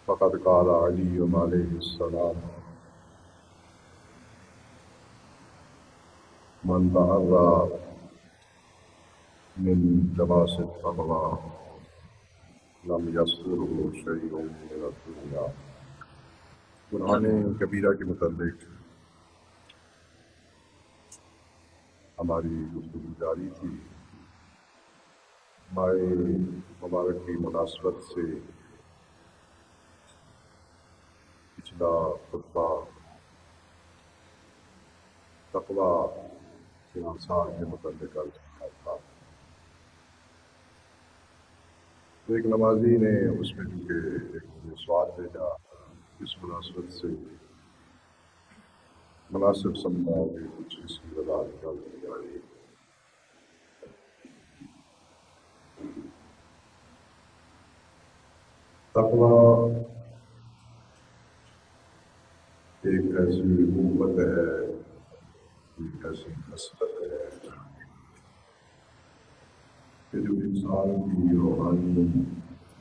فقد قال علي عليه السلام: من تعرى من لباس التقوى لم يسره شيء من الدنيا۔ قرآن کبیرہ کے متعلق ہماری گفتگو جاری تھی۔ ماہ مبارک کی مناسبت سے پچھلا خطبہ تقوی کے آثار کے متعلق عرض کیا تھا۔ تو ایک نمازی نے اس میں چونکہ ایک سوال بھیجا، اس مناسبت سے مناسب سمجھا کہ کچھ اس کی وضاحت کر دی جائے۔ تقوی ایک ایسی قوت ہے، ایک ایسی خصلت ہے کہ جو انسان کی روحانی،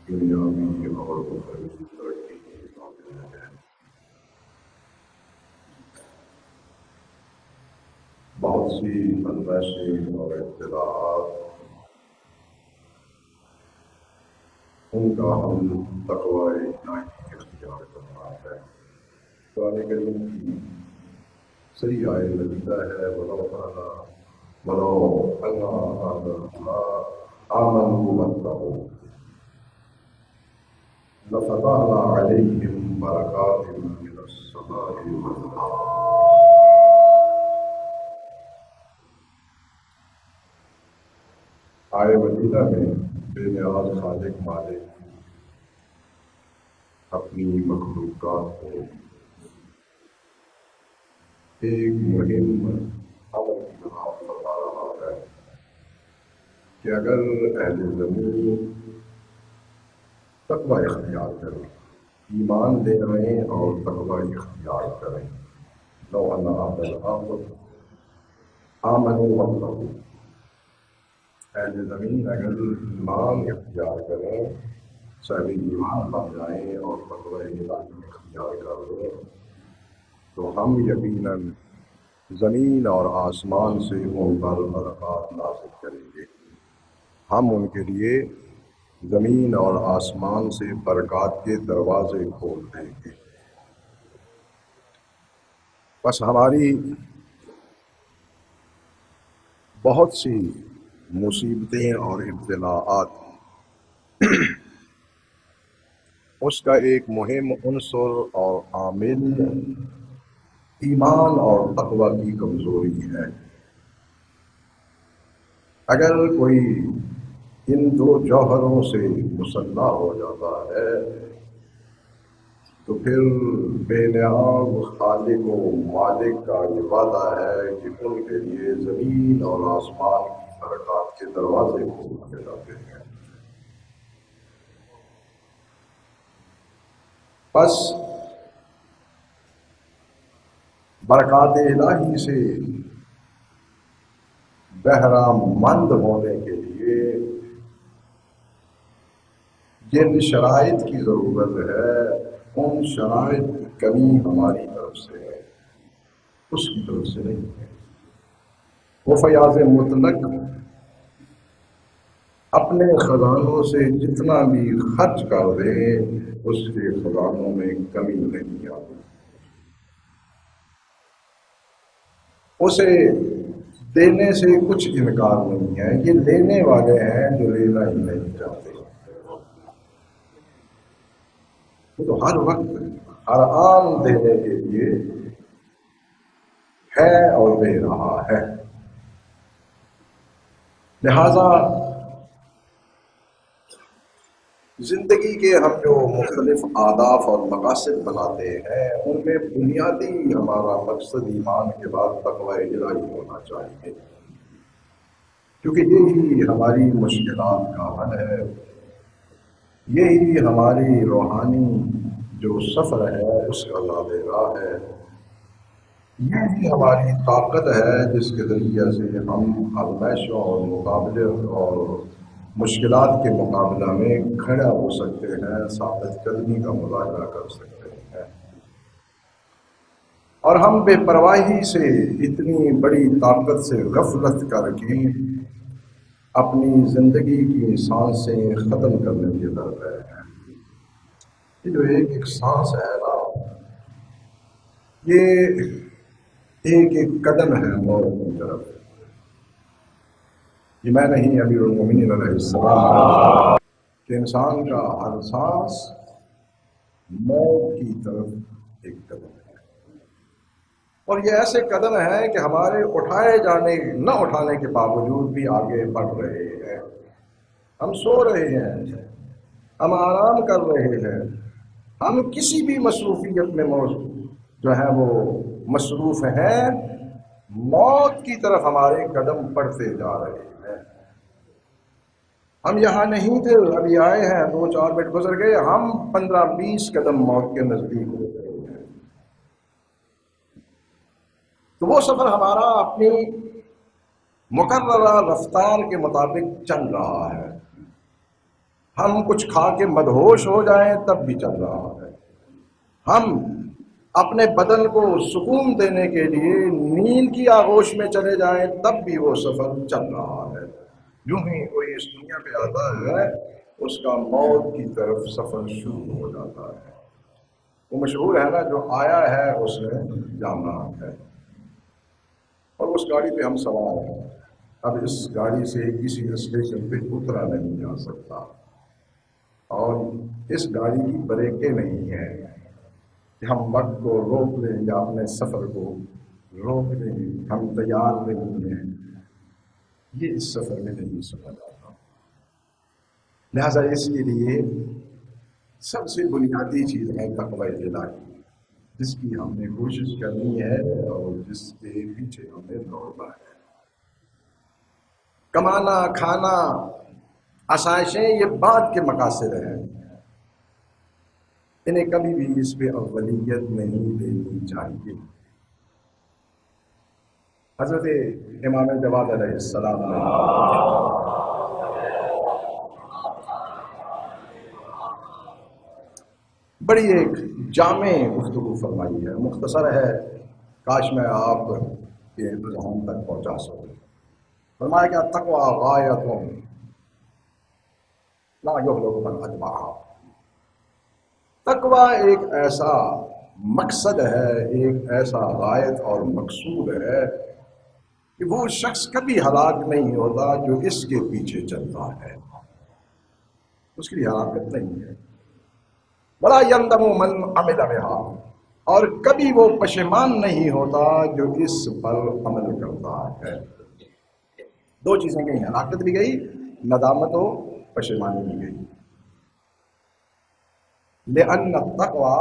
دنیاوی اور اخروی ترقی کی قابل ہے۔ بہت سی آزمائشیں اور ابتلاءات ان کا ہم تقوی الہی اختیار کرنا ہے۔ قرآن کریم کی صحیح آیت لگتا ہے: وَلَوْ أَنَّ أَهْلَ الْقُرَىٰ آمَنُوا وَاتَّقَوْا لَفَتَحْنَا عَلَيْهِم بَرَكَاتٍ مِّنَ السَّمَاءِ وَالْأَرْضِ۔ آیت مدینہ میں بے نیاز خالق مالک اپنی مخلوقات کو ایک مہم عمل کی طرح فرما رہا ہے کہ اگر اہل زمین تقوی اختیار کریں، ایمان لے آئیں اور تقوی اختیار کریں، لو ان اہل الارض آمنوا واتقوا، اہل زمین اگر ایمان اختیار کریں، صاحب ایمان بن جائیں اور تقوی الہی اختیار کر لیں، تو ہم یقیناً زمین اور آسمان سے ان پر برکات نازل کریں گے۔ ہم ان کے لیے زمین اور آسمان سے برکات کے دروازے کھول دیں گے۔ بس ہماری بہت سی مصیبتیں اور ابتلاءات اس کا ایک مہم عنصر اور عامل ایمان اور تقوی کی کمزوری ہے۔ اگر کوئی ان دو جوہروں سے مسلح ہو جاتا ہے تو پھر بے نیاز خالق و مالک کا یہ وعدہ ہے کہ ان کے لیے زمین اور آسمان کی برکات کے دروازے کھول کے جاتے ہیں۔ بس برکات الہی سے بہرہ مند ہونے کے لیے جن شرائط کی ضرورت ہے، ان شرائط کی کمی ہماری طرف سے ہے، اس کی طرف سے نہیں ہے۔ وہ فیاض مطلق اپنے خزانوں سے جتنا بھی خرچ کر دے، اس کے خزانوں میں کمی نہیں آتی۔ اسے دینے سے کچھ انکار نہیں ہے، یہ لینے والے ہیں جو لینا ہی نہیں چاہتے۔ وہ تو ہر وقت ہر آن دینے کے لیے ہے اور دے رہا ہے۔ لہذا زندگی کے ہم جو مختلف اہداف اور مقاصد بناتے ہیں، ان میں بنیادی ہمارا مقصد ایمان کے بعد تقوی الہی ہونا چاہیے، کیونکہ یہی ہماری مشکلات کا حل ہے، یہی ہماری روحانی جو سفر ہے اس کا زاد راہ ہے، یہی ہماری طاقت ہے جس کے ذریعے سے ہم آزمائشوں اور مقابلے اور مشکلات کے مقابلہ میں کھڑا ہو سکتے ہیں، ثابت قدمی کا مظاہرہ کر سکتے ہیں، اور ہم بے پرواہی سے اتنی بڑی طاقت سے غفلت کر کے اپنی زندگی کی سانسیں ختم کرنے کے در پہ ہیں۔ یہ جو ایک سانس ہے نا، یہ ایک قدم ہے موت کی طرف۔ یہ میں نہیں، امیر المومنین علیہ السلام، کہ انسان کا ہر سانس موت کی طرف ایک قدم ہے، اور یہ ایسے قدم ہیں کہ ہمارے نہ اٹھانے کے باوجود بھی آگے بڑھ رہے ہیں۔ ہم سو رہے ہیں، ہم آرام کر رہے ہیں، ہم کسی بھی مصروفیت میں جو ہے وہ مصروف ہیں، موت کی طرف ہمارے قدم بڑھتے جا رہے ہیں۔ ہم یہاں نہیں تھے، ابھی آئے ہیں، 2-4 منٹ گزر گئے، ہم 15-20 قدم موت کے نزدیک ہو گئے ہیں۔ تو وہ سفر ہمارا اپنی مقررہ رفتار کے مطابق چل رہا ہے۔ ہم کچھ کھا کے مدہوش ہو جائیں تب بھی چل رہا ہے، ہم اپنے بدن کو سکون دینے کے لیے نیند کی آغوش میں چلے جائیں تب بھی وہ سفر چل رہا ہے۔ یوں ہی کوئی اس دنیا پہ آتا ہے، اس کا موت کی طرف سفر شروع ہو جاتا ہے۔ وہ مشہور ہے نا، جو آیا ہے اس نے جانا ہے، اور اس گاڑی پہ ہم سوار ہیں۔ اب اس گاڑی سے کسی اسٹیشن پہ اترا نہیں جا سکتا، اور اس گاڑی کی بریکیں نہیں ہیں کہ ہم وقت کو روک لیں یا اپنے سفر کو روک لیں، ہم تیار نہیں ہیں، یہ اس سفر میں نہیں سمجھ آتا۔ لہذا اس کے لیے سب سے بنیادی چیز ہے تقوی الہی، جس کی ہم نے کوشش کرنی ہے اور جس کے پیچھے ہمیں دوڑنا ہے۔ کمانا، کھانا، آسائشیں یہ بعد کے مقاصد ہیں، انہیں کبھی بھی اس پہ اولویت نہیں دینی چاہیے۔ حضرت امام جواد علیہ السلام نے بڑی ایک جامع گفتگو فرمائی ہے، مختصر ہے، کاش میں آپ کے اذہان تک پہنچا سکوں۔ فرمایا کہ تقوی غایۃ لا یبلغ من اتبعہا۔ تقوی ایک ایسا مقصد ہے، ایک ایسا غایت اور مقصود ہے کہ وہ شخص کبھی ہلاک نہیں ہوتا جو اس کے پیچھے چلتا ہے، اس کی ہلاکت نہیں ہے۔ ولا یندم من عمل بہا، اور کبھی وہ پشیمان نہیں ہوتا جو اس پر عمل کرتا ہے۔ دو چیزیں گئی، ہلاکت بھی گئی، ندامت و پشیمانی بھی گئی۔ لأن التقوى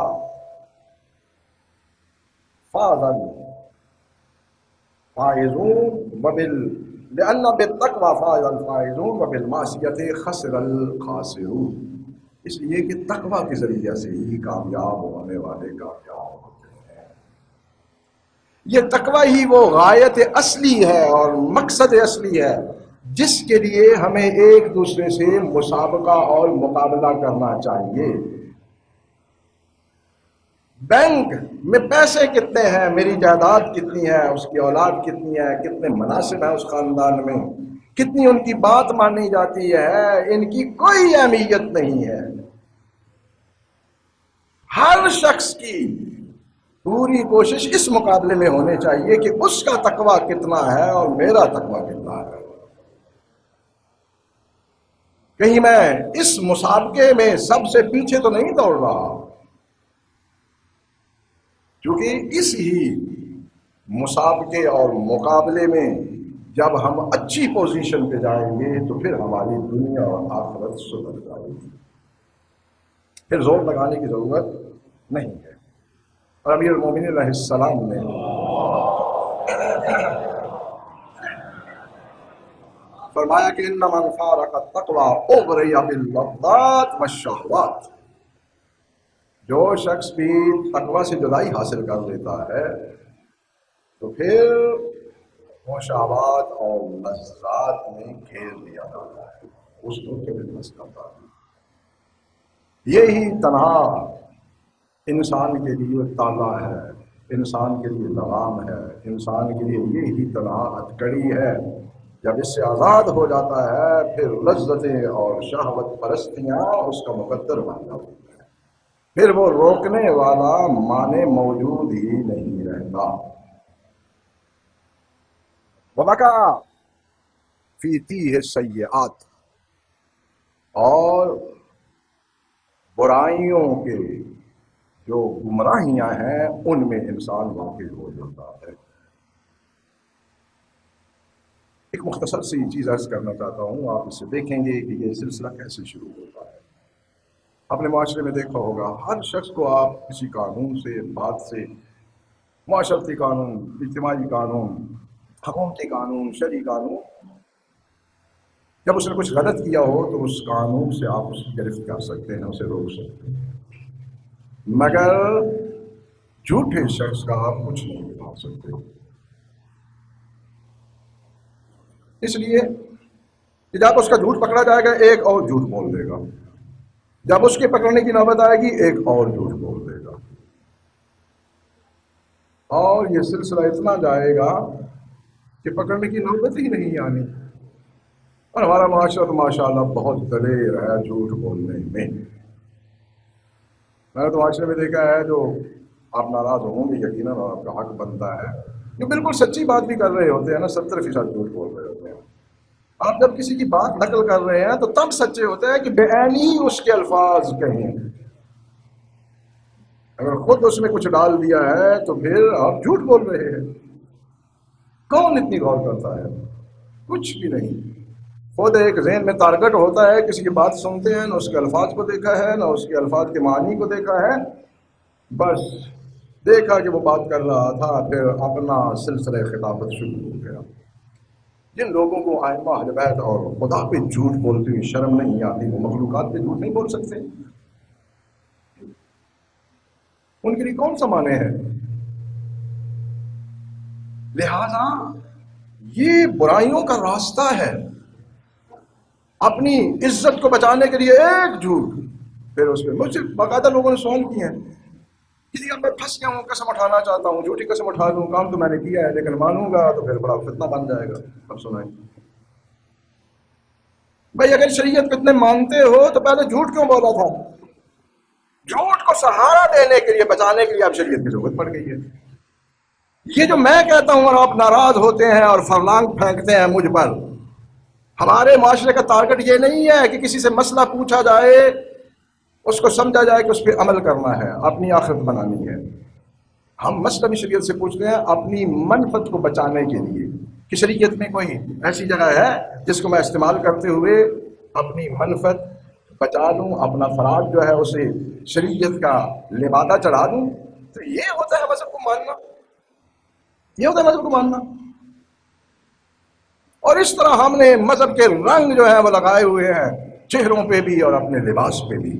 فاز الفائزون لأن بالتقوى فاز الفائزون وبالمعصية خسر الخاسرون، اس لیے کہ تقوی کے ذریعے سے ہی کامیاب ہونے والے کامیاب ہوتے ہیں۔ یہ تقوی ہی وہ غایت اصلی ہے اور مقصد اصلی ہے جس کے لیے ہمیں ایک دوسرے سے مسابقہ اور مقابلہ کرنا چاہیے۔ بینک میں پیسے کتنے ہیں، میری جائیداد کتنی ہے، اس کی اولاد کتنی ہے، کتنے مناسب ہیں اس خاندان میں، کتنی ان کی بات مانی جاتی ہے، ان کی کوئی اہمیت نہیں ہے۔ ہر شخص کی پوری کوشش اس مقابلے میں ہونی چاہیے کہ اس کا تقویٰ کتنا ہے اور میرا تقویٰ کتنا ہے۔ کہیں میں اس مسابقے میں سب سے پیچھے تو نہیں دوڑ رہا، کیونکہ اس ہی مسابقے اور مقابلے میں جب ہم اچھی پوزیشن پہ جائیں گے تو پھر ہماری دنیا اور آخرت سدھر جائے گی، پھر زور لگانے کی ضرورت نہیں ہے۔ اور امیر المومنین علیہ السلام نے فرمایا کہ ان من فارق التقوى اغری باللذات والشہوات، جو شخص بھی تقوی سے جدائی حاصل کر لیتا ہے تو پھر وہ شہوات اور لذات میں گھیر لیا جاتا ہے۔ اس کو کبھی مسئلہ تھا. یہی تنہا انسان کے لیے تالا ہے، انسان کے لیے لگام ہے، انسان کے لیے یہی تنہا ہتھکڑی ہے. جب اس سے آزاد ہو جاتا ہے پھر لذتیں اور شہوت پرستیاں اس کا مقدر بن جاتی ہیں، پھر وہ روکنے والا معنی موجود ہی نہیں رہتا. وَبَكَى فِي تِيهِ السَّيِّئَاتِ، اور برائیوں کے جو گمراہیاں ہیں ان میں انسان واقع ہو جاتا ہے. ایک مختصر سی چیز عرض کرنا چاہتا ہوں، آپ اس سے دیکھیں گے کہ یہ سلسلہ کیسے شروع ہوتا ہے. اپنے معاشرے میں دیکھا ہوگا ہر شخص کو آپ کسی قانون سے، بات سے، معاشرتی قانون، اجتماعی قانون، حکومتی قانون، شرعی قانون، جب اس نے کچھ غلط کیا ہو تو اس قانون سے آپ اس کی گرفت کر سکتے ہیں، اسے روک سکتے ہیں، مگر جھوٹے شخص کا آپ کچھ نہیں بتا سکتے. اس لیے کہ جب اس کا جھوٹ پکڑا جائے گا ایک اور جھوٹ بول دے گا، جب اس کے پکڑنے کی نوبت آئے گی ایک اور جھوٹ بول دے گا، اور یہ سلسلہ اتنا جائے گا کہ پکڑنے کی نوبت ہی نہیں آنی. اور ہمارا معاشرہ تو ماشاء اللہ بہت دلیر ہے جھوٹ بولنے میں. میں نے تو معاشرے میں دیکھا ہے، جو آپ ناراض ہوں گے یقیناً اور آپ کا حق بنتا ہے، جو بالکل سچی بات بھی کر رہے ہوتے ہیں نا 70% جھوٹ بول رہے ہوتے ہیں. آپ جب کسی کی بات نقل کر رہے ہیں تو تب سچے ہوتے ہیں کہ بے عینی اس کے الفاظ کہیں. اگر خود اس میں کچھ ڈال دیا ہے تو پھر آپ جھوٹ بول رہے ہیں. کون اتنی غور کرتا ہے؟ کچھ بھی نہیں. خود ایک ذہن میں ٹارگٹ ہوتا ہے، کسی کی بات سنتے ہیں، نہ اس کے الفاظ کو دیکھا ہے، نہ اس کے الفاظ کے معنی کو دیکھا ہے، بس دیکھا کہ وہ بات کر رہا تھا، پھر اپنا سلسلہ خطابت شروع ہو گیا. جن لوگوں کو ائمہ اہل بیت اور خدا پہ جھوٹ بولتے ہوئے شرم نہیں آتی، وہ مخلوقات پہ جھوٹ نہیں بول سکتے؟ ان کے لیے کون سا معنی ہے؟ لہذا یہ برائیوں کا راستہ ہے. اپنی عزت کو بچانے کے لیے ایک جھوٹ، پھر اس پہ مجھ سے باقاعدہ لوگوں نے سوال کیے ہیں کہ اب میں پھنس گیا ہوں، قسم اٹھانا چاہتا ہوں، جھوٹی قسم اٹھا دوں، کام تو میں نے کیا ہے لیکن مانوں گا تو پھر بڑا فتنہ بن جائے گا. اب سنائیں بھائی، اگر شریعت کو اتنے مانتے ہو تو پہلے جھوٹ کیوں بولا تھا؟ جھوٹ کو سہارا دینے کے لیے، بچانے کے لیے اب شریعت کی ضرورت پڑ گئی ہے. یہ جو میں کہتا ہوں اور آپ ناراض ہوتے ہیں اور فرلانگ پھینکتے ہیں مجھ پر، ہمارے معاشرے کا ٹارگٹ یہ نہیں ہے کہ کسی سے مسئلہ پوچھا جائے، اس کو سمجھا جائے کہ اس پہ عمل کرنا ہے، اپنی آخرت بنانی ہے. ہم مسئلہ بھی شریعت سے پوچھتے ہیں اپنی منفعت کو بچانے کے لیے کہ شریعت میں کوئی ایسی جگہ ہے جس کو میں استعمال کرتے ہوئے اپنی منفعت بچا لوں، اپنا فراد جو ہے اسے شریعت کا لبادہ چڑھا دوں. تو یہ ہوتا ہے مذہب کو ماننا، یہ ہوتا ہے مذہب کو ماننا. اور اس طرح ہم نے مذہب کے رنگ جو ہے وہ لگائے ہوئے ہیں چہروں پہ بھی اور اپنے لباس پہ بھی.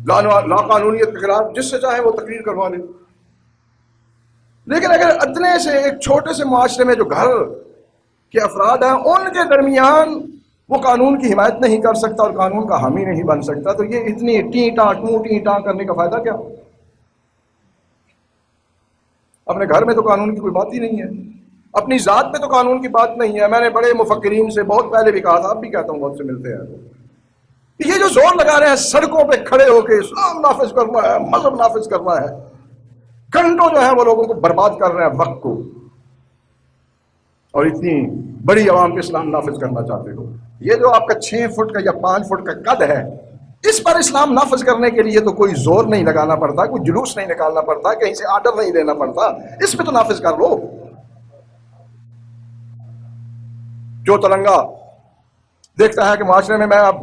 لا قانونیت کے خلاف جس سے چاہے وہ تقریر کروا لے. لیکن اگر اتنے سے ایک چھوٹے سے معاشرے میں جو گھر کے افراد ہیں ان کے درمیان وہ قانون کی حمایت نہیں کر سکتا اور قانون کا حامی نہیں بن سکتا، تو یہ اتنی ٹی ٹاں کرنے کا فائدہ کیا؟ اپنے گھر میں تو قانون کی کوئی بات ہی نہیں ہے، اپنی ذات میں تو قانون کی بات نہیں ہے. میں نے بڑے مفکرین سے بہت پہلے بھی کہا تھا، اب بھی کہتا ہوں، بہت سے ملتے ہیں، یہ جو زور لگا رہے ہیں سڑکوں پہ کھڑے ہو کے اسلام نافذ کرنا ہے، مذہب نافذ کرنا ہے، گھنٹوں جو ہے وہ لوگوں کو برباد کر رہے ہیں وقت کو، اور اتنی بڑی عوام پہ اسلام نافذ کرنا چاہتے ہو. یہ جو آپ کا 6 فٹ کا یا 5 فٹ کا قد ہے، اس پر اسلام نافذ کرنے کے لیے تو کوئی زور نہیں لگانا پڑتا، کوئی جلوس نہیں نکالنا پڑتا، کہیں سے آرڈر نہیں دینا پڑتا، اس پہ تو نافذ کر لو. جو ترنگا دیکھتا ہے کہ معاشرے میں اب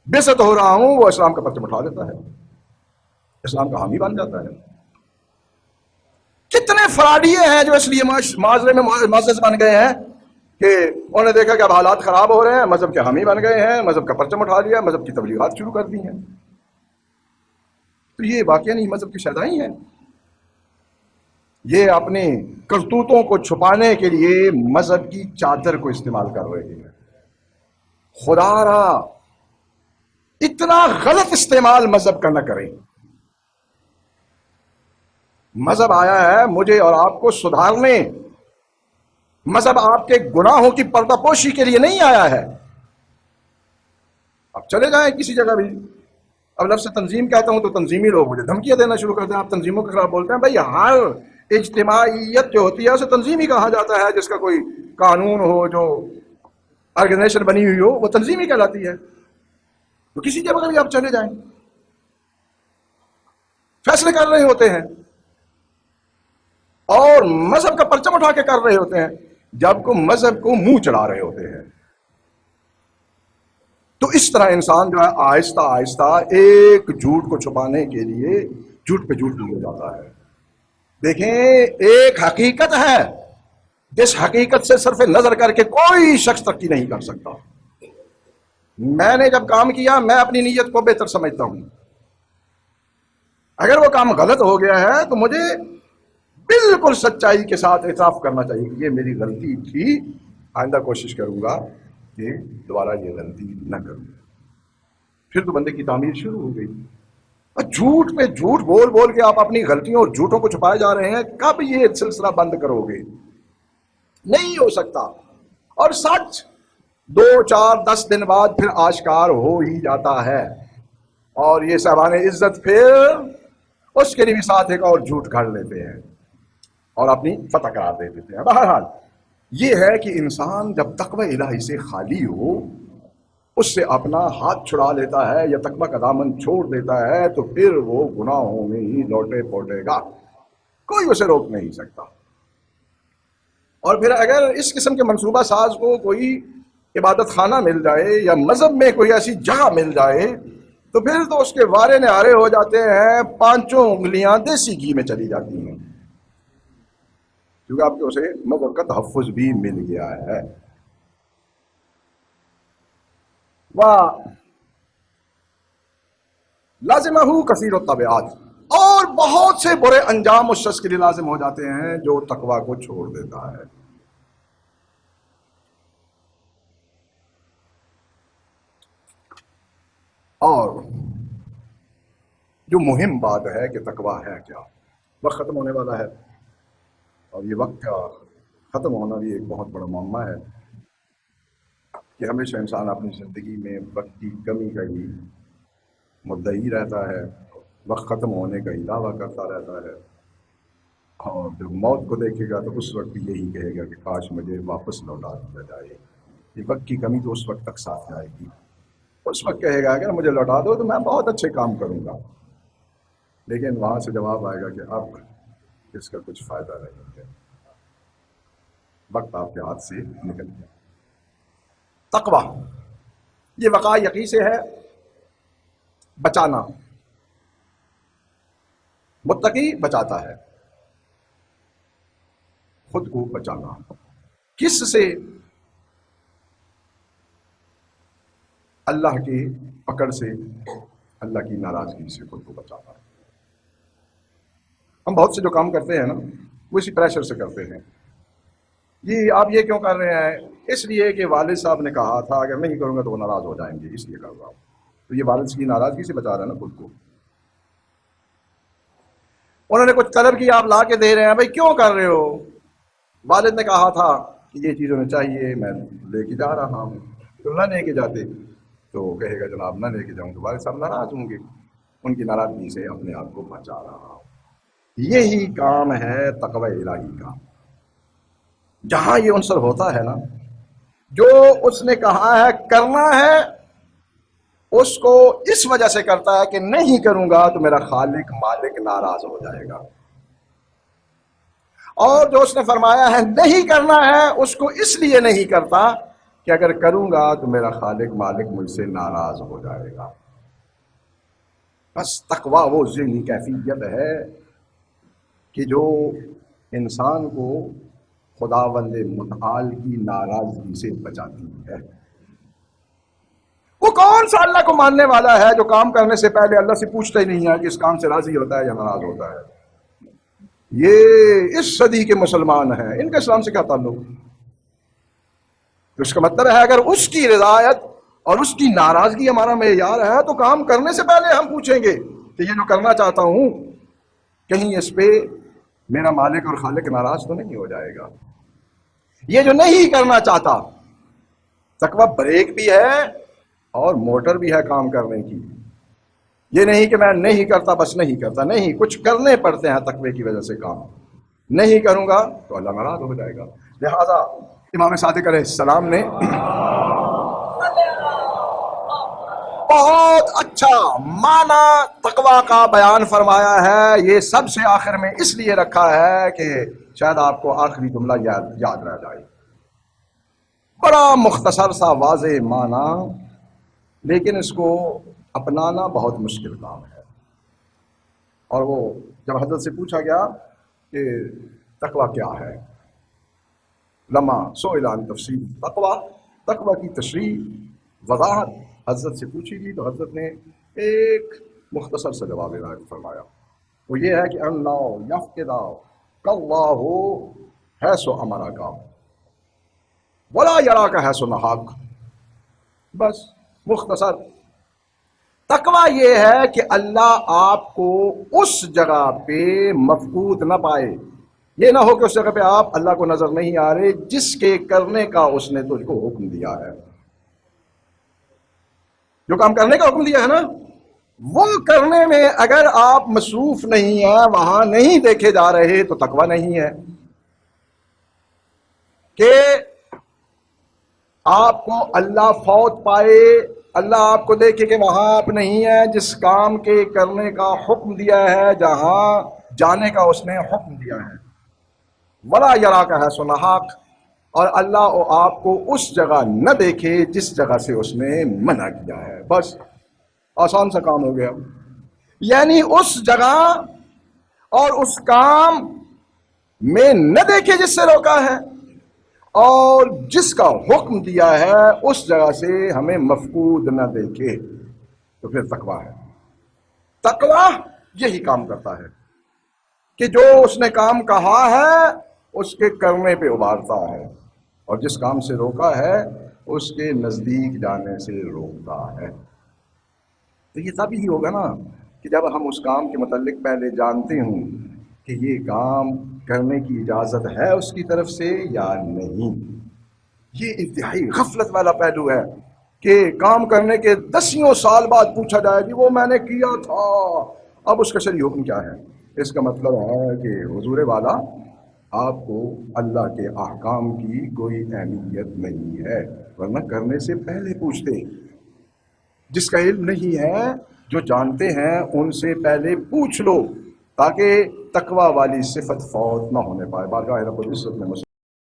بےعزت ہو رہا ہوں، وہ اسلام کا پرچم اٹھا دیتا ہے، اسلام کا حامی بن جاتا ہے. کتنے فراڈیے ہیں جو اس لیے معاشرے میں معزز بن گئے ہیں کہ انہوں نے دیکھا کہ اب حالات خراب ہو رہے ہیں، مذہب کے حامی بن گئے ہیں، مذہب کا پرچم اٹھا لیا، مذہب کی تبلیغات شروع کر دی ہیں. تو یہ واقعہ نہیں مذہب کی شیدائی ہیں. یہ اپنی کرتوتوں کو چھپانے کے لیے مذہب کی چادر کو استعمال کر رہے ہیں. خدا را اتنا غلط استعمال مذہب کا نہ کریں. مذہب آیا ہے مجھے اور آپ کو سدھارنے. مذہب آپ کے گناہوں کی پردہ پوشی کے لیے نہیں آیا ہے. اب چلے جائیں کسی جگہ بھی، اب لفظ تنظیم کہتا ہوں تو تنظیمی لوگ مجھے دھمکیاں دینا شروع کرتے ہیں، آپ تنظیموں کے خلاف بولتے ہیں. بھائی ہر اجتماعیت جو ہوتی ہے اسے تنظیمی کہا جاتا ہے، جس کا کوئی قانون ہو، جو آرگنائزیشن بنی ہوئی ہو، وہ تنظیمی کہلاتی ہے. تو کسی جگہ بھی آپ چلے جائیں، فیصلے کر رہے ہوتے ہیں اور مذہب کا پرچم اٹھا کے کر رہے ہوتے ہیں، جب کو مذہب کو منہ چڑھا رہے ہوتے ہیں. تو اس طرح انسان جو ہے آہستہ آہستہ ایک جھوٹ کو چھپانے کے لیے جھوٹ پہ جھوٹ بول جاتا ہے. دیکھیں ایک حقیقت ہے جس حقیقت سے صرف نظر کر کے کوئی شخص ترقی نہیں کر سکتا. میں نے جب کام کیا میں اپنی نیت کو بہتر سمجھتا ہوں. اگر وہ کام غلط ہو گیا ہے تو مجھے بالکل سچائی کے ساتھ اعتراف کرنا چاہیے کہ یہ میری غلطی تھی، آئندہ کوشش کروں گا کہ دوبارہ یہ غلطی نہ کروں. پھر تو بندے کی تعمیر شروع ہو گئی. جھوٹ پہ جھوٹ بول بول کے آپ اپنی غلطیوں اور جھوٹوں کو چھپائے جا رہے ہیں. کب یہ سلسلہ بند کرو گے؟ نہیں ہو سکتا. اور سچ 2-4-10 دن بعد پھر آشکار ہو ہی جاتا ہے، اور یہ صاحبان عزت پھر اس کے لیے بھی ساتھ ایک اور جھوٹ گھڑ لیتے ہیں اور اپنی فتح قرار دے دیتے ہیں. بہرحال یہ ہے کہ انسان جب تقوی الہی سے خالی ہو، اس سے اپنا ہاتھ چھڑا لیتا ہے یا تقوی کا دامن چھوڑ دیتا ہے، تو پھر وہ گناہوں میں ہی لوٹے پوٹے گا، کوئی اسے روک نہیں سکتا. اور پھر اگر اس قسم کے منصوبہ ساز کو کوئی عبادت خانہ مل جائے یا مذہب میں کوئی ایسی جگہ مل جائے تو پھر تو اس کے وارے نہارے ہو جاتے ہیں. 5 انگلیاں دیسی گھی میں چلی جاتی ہیں، کیونکہ آپ کو اسے مذہب کا تحفظ بھی مل گیا ہے. لازمہ کثیر التبعات، اور بہت سے برے انجام اس شخص کے لیے لازم ہو جاتے ہیں جو تقوی کو چھوڑ دیتا ہے. اور جو مہم بات ہے کہ تقوی ہے کیا. وقت ختم ہونے والا ہے، اور یہ وقت کا ختم ہونا بھی ایک بہت بڑا معمہ ہے کہ ہمیشہ انسان اپنی زندگی میں وقت کی کمی کا ہی مدعی رہتا ہے، وقت ختم ہونے کا ہی دعویٰ کرتا رہتا ہے. اور جب موت کو دیکھے گا تو اس وقت بھی یہی کہے گا کہ کاش مجھے واپس لوٹا دیا جائے. یہ وقت کی کمی تو اس وقت تک ساتھ جائے گی. اس وقت کہے گا اگر مجھے لوٹا دو تو میں بہت اچھے کام کروں گا، لیکن وہاں سے جواب آئے گا کہ اب اس کا کچھ فائدہ نہیں ہے، وقت آپ کے ہاتھ سے نکل گیا. تقوی یہ وقائع یقین سے ہے، بچانا. متقی بچاتا ہے، خود کو بچانا کس سے؟ اللہ کی پکڑ سے، اللہ کی ناراضگی سے خود کو بچاتا ہے. ہم بہت سے جو کام کرتے ہیں نا وہ اسی پریشر سے کرتے ہیں. جی آپ یہ کیوں کر رہے ہیں؟ اس لیے کہ والد صاحب نے کہا تھا اگر نہیں کروں گا تو وہ ناراض ہو جائیں گے، اس لیے کر رہا ہوں. تو یہ والد کی ناراضگی سے بچا رہا ہے نا خود کو. انہوں نے کچھ طلب کی، آپ لا کے دے رہے ہیں، بھائی کیوں کر رہے ہو؟ والد نے کہا تھا کہ یہ چیز انہیں چاہیے، میں لے کے جا رہا ہوں. تو نہ لے کے جاتے تو کہے گا جناب نہ لے کے جاؤں تو والد صاحب ناراض ہوں گے. ان کی ناراضگی سے اپنے آپ کو بچا رہا ہوں. یہی کام ہے تقوی الہی کا. جہاں یہ عنصر ہوتا ہے نا، جو اس نے کہا ہے کرنا ہے اس کو اس وجہ سے کرتا ہے کہ نہیں کروں گا تو میرا خالق مالک ناراض ہو جائے گا، اور جو اس نے فرمایا ہے نہیں کرنا ہے اس کو اس لیے نہیں کرتا کہ اگر کروں گا تو میرا خالق مالک مجھ سے ناراض ہو جائے گا. بس تقوی وہ ذہنی کیفیت ہے کہ جو انسان کو خداوند متعال کی ناراضگی سے بچاتی ہے. وہ کون سا اللہ کو ماننے والا ہے جو کام کرنے سے پہلے اللہ سے پوچھتا ہی نہیں ہے کہ اس کام سے راضی ہوتا ہے یا ناراض ہوتا ہے؟ یہ اس صدی کے مسلمان ہیں، ان کا اسلام سے کیا تعلق؟ تو اس کا مطلب ہے اگر اس کی رضایت اور اس کی ناراضگی ہمارا معیار ہے تو کام کرنے سے پہلے ہم پوچھیں گے کہ یہ جو کرنا چاہتا ہوں کہیں اس پہ میرا مالک اور خالق ناراض تو نہیں ہو جائے گا۔ یہ جو نہیں کرنا چاہتا، تقویٰ بریک بھی ہے اور موٹر بھی ہے کام کرنے کی۔ یہ نہیں کہ میں نہیں کرتا بس نہیں کرتا، نہیں، کچھ کرنے پڑتے ہیں تقوی کی وجہ سے کام۔ نہیں کروں گا تو اللہ ناراض ہو جائے گا۔ لہذا امام صادق علیہ السلام نے بہت اچھا معنی تقوی کا بیان فرمایا ہے۔ یہ سب سے آخر میں اس لیے رکھا ہے کہ شاید آپ کو آخری جملہ یاد رہ جائے۔ بڑا مختصر سا واضح معنی، لیکن اس کو اپنانا بہت مشکل کام ہے۔ اور وہ جب حضرت سے پوچھا گیا کہ تقوی کیا ہے، لما سئل عن تفسیر تقوی کی تشریح وضاحت حضرت سے پوچھی گئی تو حضرت نے ایک مختصر سا جواب عنایت فرمایا، وہ یہ ہے کہ اللہ یفقد کاللہ حیث امرک ولا یراک حیث نہاک۔ بس مختصر تقوی یہ ہے کہ اللہ آپ کو اس جگہ پہ مفقود نہ پائے، یہ نہ ہو کہ اس جگہ پہ آپ اللہ کو نظر نہیں آ رہے جس کے کرنے کا اس نے تجھ کو حکم دیا ہے۔ جو کام کرنے کا حکم دیا ہے نا، وہ کرنے میں اگر آپ مصروف نہیں ہیں، وہاں نہیں دیکھے جا رہے تو تقوی نہیں ہے۔ کہ آپ کو اللہ فوت پائے، اللہ آپ کو دیکھے کہ وہاں آپ نہیں ہیں جس کام کے کرنے کا حکم دیا ہے، جہاں جانے کا اس نے حکم دیا ہے۔ ولا یراک حیث نہاک، اور اللہ آپ کو اس جگہ نہ دیکھے جس جگہ سے اس نے منع کیا ہے۔ بس آسان سا کام ہو گیا۔ یعنی اس جگہ اور اس کام میں نہ دیکھے جس سے روکا ہے، اور جس کا حکم دیا ہے اس جگہ سے ہمیں مفقود نہ دیکھے، تو پھر تقوی ہے۔ تقوی یہی کام کرتا ہے کہ جو اس نے کام کہا ہے اس کے کرنے پہ ابھارتا ہے، اور جس کام سے روکا ہے اس کے نزدیک جانے سے روکتا ہے۔ تو یہ تب ہی ہوگا نا کہ جب ہم اس کام کے متعلق پہلے جانتے ہوں کہ یہ کام کرنے کی اجازت ہے اس کی طرف سے یا نہیں۔ یہ انتہائی غفلت والا پہلو ہے کہ کام کرنے کے 10 سال بعد پوچھا جائے کہ وہ میں نے کیا تھا، اب اس کا شرعی حکم کیا ہے۔ اس کا مطلب ہے کہ حضور والا آپ کو اللہ کے احکام کی کوئی اہمیت نہیں ہے، ورنہ کرنے سے پہلے پوچھتے۔ جس کا علم نہیں ہے، جو جانتے ہیں ان سے پہلے پوچھ لو تاکہ تقوی والی صفت فوت نہ ہونے پائے۔ بارگاہ رب العزت میں